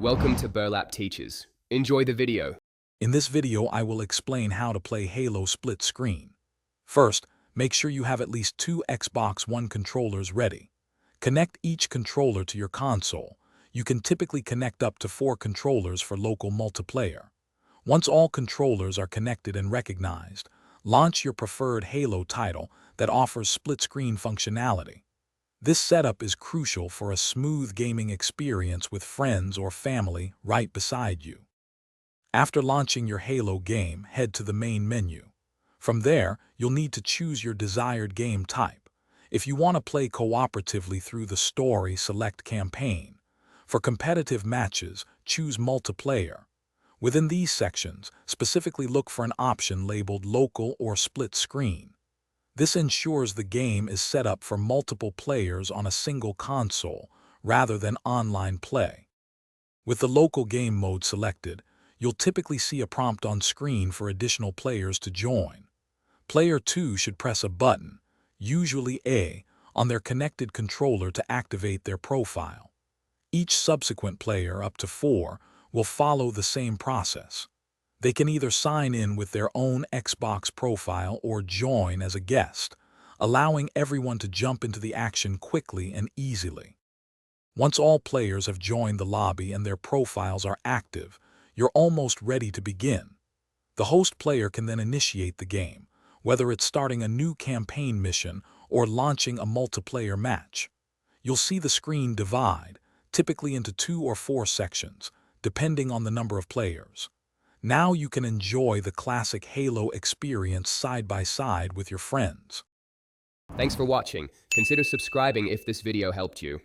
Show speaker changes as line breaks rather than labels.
Welcome to Burlap Teachers. Enjoy the video.
In this video, I will explain how to play Halo split screen. First, make sure you have at least two Xbox One controllers ready. Connect each controller to your console. You can typically connect up to 4 controllers for local multiplayer. Once all controllers are connected and recognized, launch your preferred Halo title that offers split-screen functionality. This setup is crucial for a smooth gaming experience with friends or family right beside you. After launching your Halo game, head to the main menu. From there, you'll need to choose your desired game type. If you want to play cooperatively through the story, select Campaign. For competitive matches, choose Multiplayer. Within these sections, specifically look for an option labeled Local or Split Screen. This ensures the game is set up for multiple players on a single console rather than online play. With the local game mode selected, you'll typically see a prompt on screen for additional players to join. Player 2 should press a button, usually A, on their connected controller to activate their profile. Each subsequent player, up to 4, will follow the same process. They can either sign in with their own Xbox profile or join as a guest, allowing everyone to jump into the action quickly and easily. Once all players have joined the lobby and their profiles are active, you're almost ready to begin. The host player can then initiate the game, whether it's starting a new campaign mission or launching a multiplayer match. You'll see the screen divide, typically into 2 or 4 sections, depending on the number of players. Now you can enjoy the classic Halo experience side by side with your friends.
Thanks for watching. Consider subscribing if this video helped you.